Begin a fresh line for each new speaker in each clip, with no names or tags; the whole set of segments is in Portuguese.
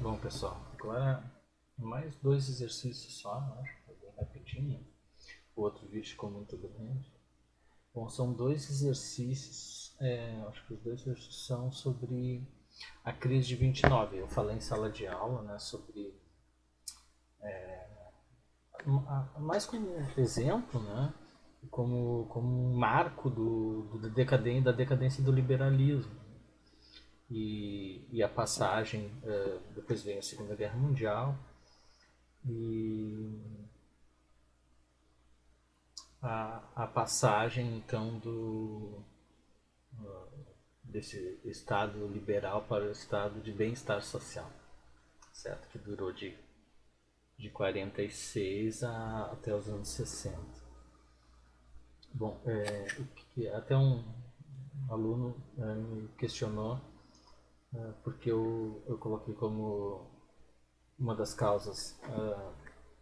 Bom, pessoal, agora mais dois exercícios só, acho, bem rapidinho. O outro vídeo ficou muito grande. Bom, são dois exercícios, acho que os dois exercícios são sobre a crise de 29. Eu falei em sala de aula, né, sobre, mais como exemplo, né, como um marco da decadência do liberalismo. E a passagem, depois vem a Segunda Guerra Mundial, e a passagem então desse estado liberal para o estado de bem-estar social, certo? Que durou de 46 até os anos 60. Bom, até um aluno me questionou porque eu coloquei como uma das causas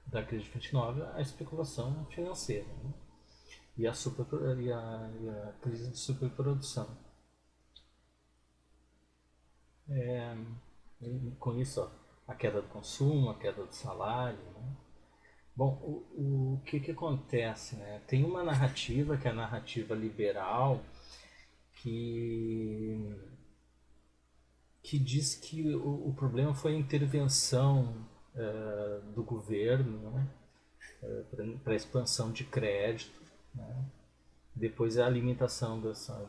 da crise de 29 a especulação financeira, né? E a crise de superprodução. E com isso, ó, a queda do consumo, a queda do salário. Né? Bom, o que acontece? Né? Tem uma narrativa, que é a narrativa liberal, que, que diz que o problema foi a intervenção do governo, né? Para a expansão de crédito, né? Depois a limitação dessa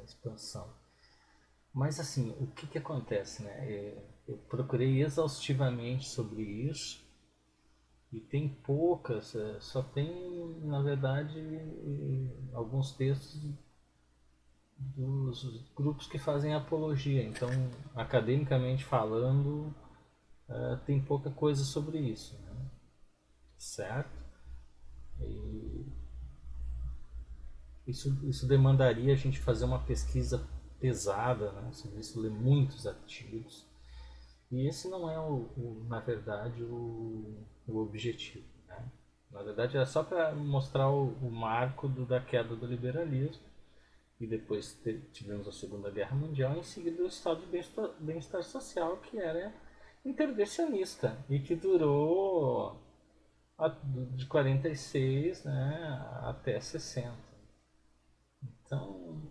expansão. Mas assim, o que acontece, né? Eu procurei exaustivamente sobre isso e tem poucas, só tem, na verdade, alguns textos dos grupos que fazem apologia. Então, academicamente falando, tem pouca coisa sobre isso, né? Certo? E isso demandaria a gente fazer uma pesquisa pesada, né? Sobre isso, ler muitos artigos. E esse não é, na verdade, o objetivo. Né? Na verdade, é só para mostrar o marco da queda do liberalismo. E depois tivemos a Segunda Guerra Mundial, e em seguida o estado de bem-estar social, que era intervencionista e que durou de 46, né, até 60. Então,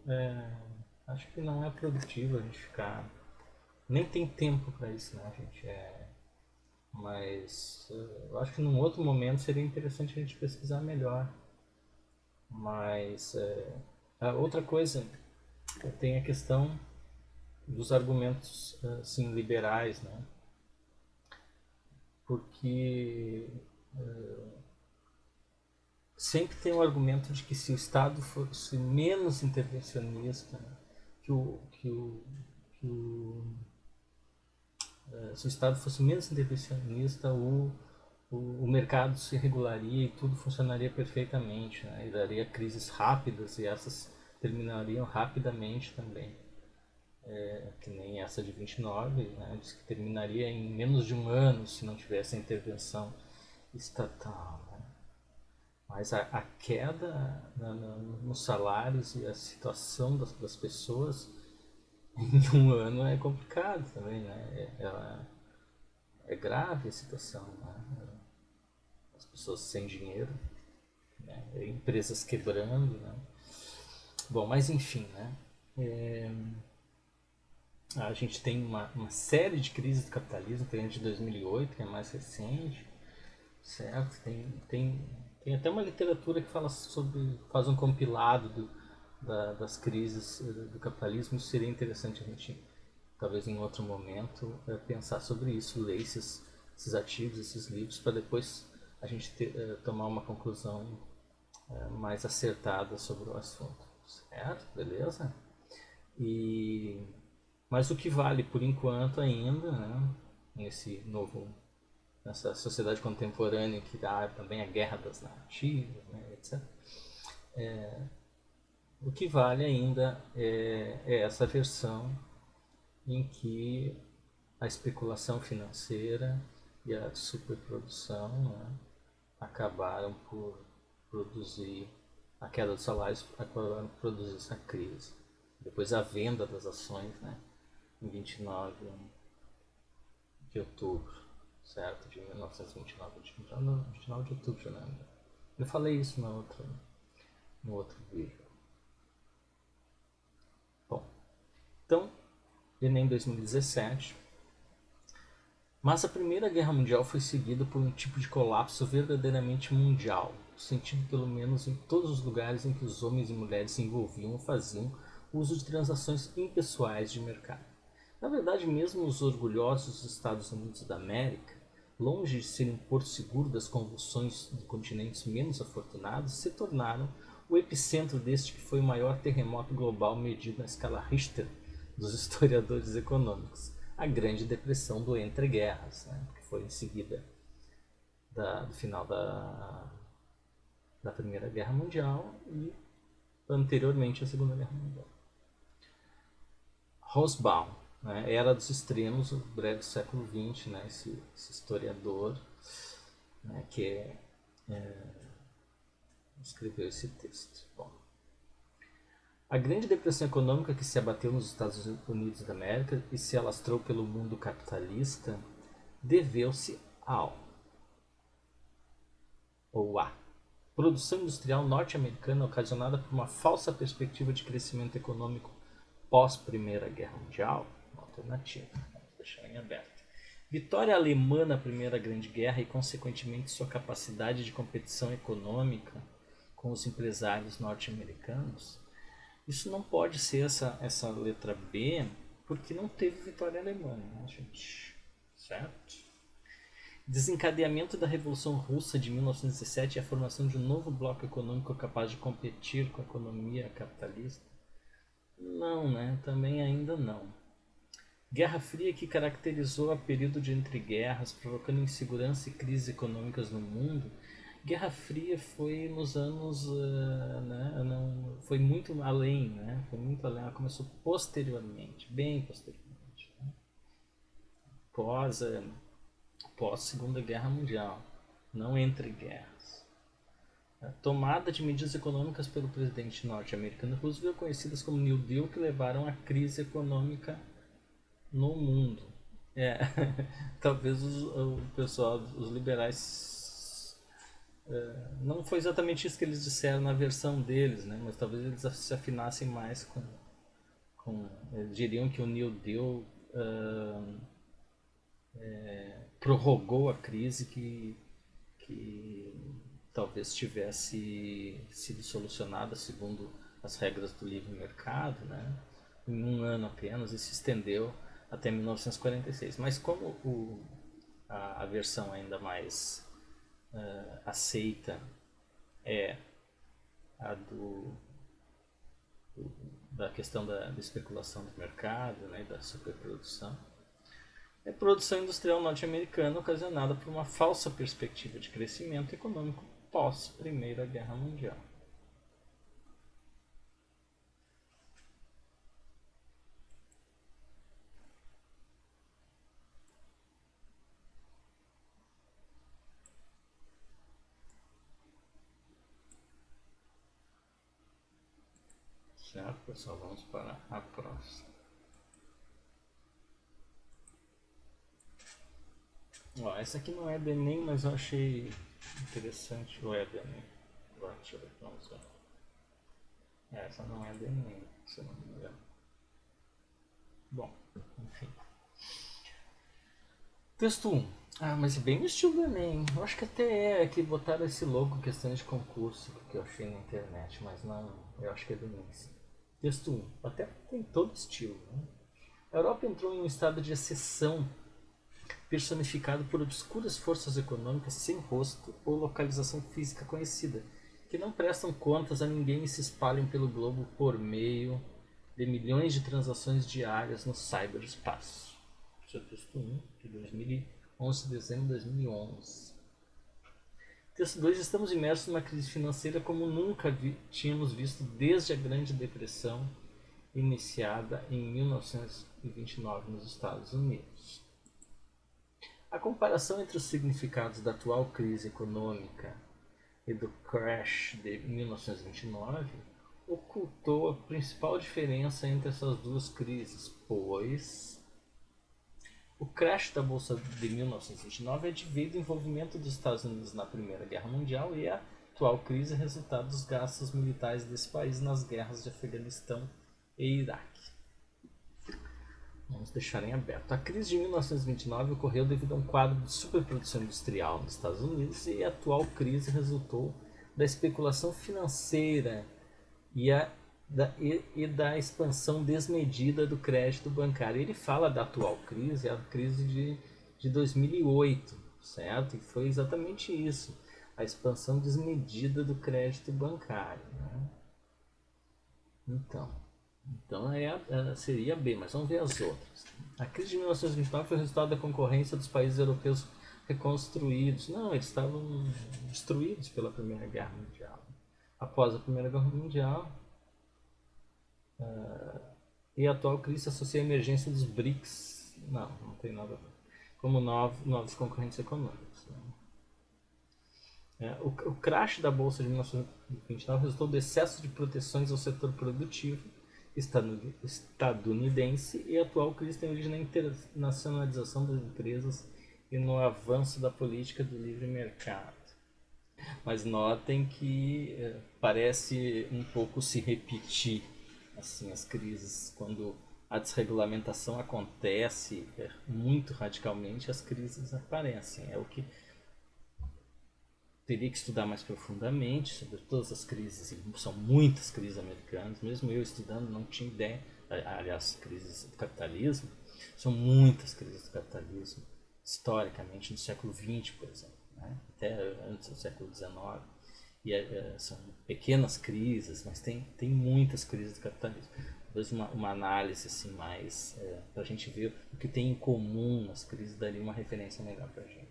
acho que não é produtivo a gente ficar. Nem tem tempo para isso, né, gente? Mas eu acho que num outro momento seria interessante a gente pesquisar melhor. Mas a outra coisa, tem a questão dos argumentos assim, liberais, né? Porque sempre tem o argumento de que se o Estado fosse menos intervencionista, né? que o, que o, que o, se o Estado fosse menos intervencionista, o mercado se regularia e tudo funcionaria perfeitamente, né? E daria crises rápidas e essas terminariam rapidamente também. Que nem essa de 29, né? Diz que terminaria em menos de um ano se não tivesse a intervenção estatal. Né? Mas a queda nos salários e a situação das pessoas em um ano é complicado também, né? É grave a situação, né? As pessoas sem dinheiro, né? Empresas quebrando, né? Bom, mas enfim, né? A gente tem uma série de crises do capitalismo, tem a de 2008, que é mais recente, certo? Tem até uma literatura que fala sobre, faz um compilado das crises do capitalismo. Isso seria interessante a gente, talvez em outro momento, pensar sobre isso, ler esses artigos, esses livros, para depois a gente tomar uma conclusão mais acertada sobre o assunto, certo? Beleza? E mas o que vale por enquanto ainda, né, nesse novo, nessa sociedade contemporânea que há também a guerra das narrativas, né, etc. O que vale ainda é essa versão em que a especulação financeira e a superprodução, né, acabaram por produzir a queda dos salários, acabaram por produzir essa crise. Depois a venda das ações, né, em 29, de outubro, certo? De 1929, 29 de outubro, já lembro. Eu falei isso no outro vídeo. Bom, então, Enem 2017. Mas a Primeira Guerra Mundial foi seguida por um tipo de colapso verdadeiramente mundial, sentido pelo menos em todos os lugares em que os homens e mulheres se envolviam ou faziam uso de transações impessoais de mercado. Na verdade, mesmo os orgulhosos Estados Unidos da América, longe de serem porto seguro das convulsões de continentes menos afortunados, se tornaram o epicentro deste que foi o maior terremoto global medido na escala Richter dos historiadores econômicos, a Grande Depressão do Entre-Guerras, né, que foi em seguida do final da Primeira Guerra Mundial e anteriormente à Segunda Guerra Mundial. Hobsbawm, né, Era dos Extremos, o breve século XX, né, esse historiador, né, que escreveu esse texto. Bom, a Grande Depressão Econômica que se abateu nos Estados Unidos da América e se alastrou pelo mundo capitalista deveu-se à produção industrial norte-americana ocasionada por uma falsa perspectiva de crescimento econômico pós-Primeira Guerra Mundial. Uma alternativa, vamos deixar em aberto. Vitória alemã na Primeira Grande Guerra e, consequentemente, sua capacidade de competição econômica com os empresários norte-americanos. Isso não pode ser essa letra B, porque não teve vitória alemã, né, gente? Certo? Desencadeamento da Revolução Russa de 1917 e a formação de um novo bloco econômico capaz de competir com a economia capitalista? Não, né? Também ainda não. Guerra Fria que caracterizou o período de entreguerras, provocando insegurança e crises econômicas no mundo. Guerra Fria foi nos anos, né, não, foi muito além, né? Foi muito além. Ela começou posteriormente, bem posteriormente, né? Pós Segunda Guerra Mundial, não entre guerras. A tomada de medidas econômicas pelo presidente norte-americano Roosevelt, conhecidas como New Deal, que levaram à crise econômica no mundo. Talvez o pessoal, os liberais, não foi exatamente isso que eles disseram na versão deles, né? Mas talvez eles se afinassem mais eles diriam que o New Deal prorrogou a crise que talvez tivesse sido solucionada segundo as regras do livre mercado, né? Em um ano apenas, e se estendeu até 1946. Mas como a versão ainda mais aceita é a da questão da especulação do mercado, né, da superprodução, é produção industrial norte-americana ocasionada por uma falsa perspectiva de crescimento econômico pós-Primeira Guerra Mundial. Certo, pessoal? Vamos para a próxima. Ó, essa aqui não é do Enem, mas eu achei interessante. Ou é do Enem? Agora, deixa eu ver. Vamos ver. Essa não é do Enem, se eu não me engano. Bom, enfim. Texto 1. Ah, mas é bem no estilo do Enem. Eu acho que até é que botaram esse logo questões de concurso que eu achei na internet, mas não, eu acho que é do Enem. Sim. Texto 1. Até tem todo estilo. Né? A Europa entrou em um estado de exceção personificado por obscuras forças econômicas sem rosto ou localização física conhecida, que não prestam contas a ninguém e se espalham pelo globo por meio de milhões de transações diárias no cyberespaço. Isso é o texto 1, de 2011, dezembro de 2011. Texto 2. Estamos imersos numa crise financeira como nunca tínhamos visto desde a Grande Depressão, iniciada em 1929 nos Estados Unidos. A comparação entre os significados da atual crise econômica e do crash de 1929 ocultou a principal diferença entre essas duas crises, pois O crash da Bolsa de 1929 é devido ao envolvimento dos Estados Unidos na Primeira Guerra Mundial e a atual crise é resultado dos gastos militares desse país nas guerras de Afeganistão e Iraque. Vamos deixar em aberto. A crise de 1929 ocorreu devido a um quadro de superprodução industrial nos Estados Unidos e a atual crise resultou da especulação financeira e da expansão desmedida do crédito bancário. Ele fala da atual crise, a crise de 2008, certo? E foi exatamente isso, a expansão desmedida do crédito bancário. Né? Então seria B, mas vamos ver as outras. A crise de 1929 foi o resultado da concorrência dos países europeus reconstruídos. Não, eles estavam destruídos pela Primeira Guerra Mundial. Após a Primeira Guerra Mundial, e a atual crise se associa à emergência dos BRICS. Não tem nada a ver. Como novos concorrentes econômicos. Né? O crash da Bolsa de 1929 resultou do excesso de proteções ao setor produtivo estadunidense e a atual crise tem origem na internacionalização das empresas e no avanço da política do livre mercado. Mas notem que parece um pouco se repetir assim, as crises. Quando a desregulamentação acontece muito radicalmente, as crises aparecem. É o que teria que estudar mais profundamente sobre todas as crises, são muitas crises americanas, mesmo eu estudando não tinha ideia, aliás, crises do capitalismo, são muitas crises do capitalismo, historicamente, no século XX, por exemplo, né? Até antes do século XIX, e são pequenas crises, mas tem muitas crises do capitalismo. Talvez uma análise assim, mais, para a gente ver o que tem em comum nas crises, daria uma referência melhor para a gente.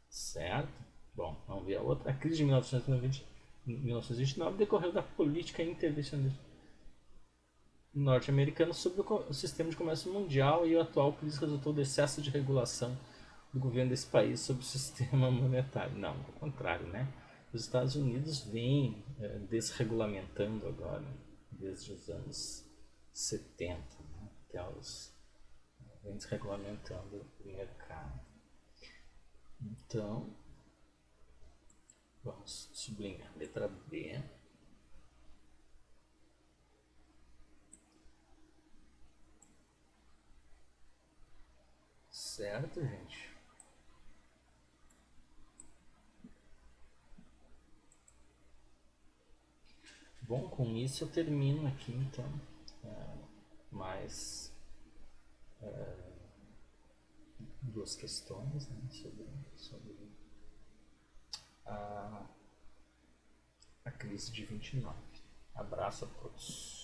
Certo? Bom, vamos ver a outra. A crise de 1929 decorreu da política intervencionista norte-americana sobre o sistema de comércio mundial e a atual crise resultou do excesso de regulação do governo desse país sobre o sistema monetário. Não, ao contrário, né? Os Estados Unidos vêm desregulamentando agora, desde os anos 70, né? Vem desregulamentando o mercado. Então, vamos sublinhar a letra B. Certo, gente? Bom, com isso eu termino aqui, então. Mais duas questões, né, sobre a crise de 29. Abraço a todos.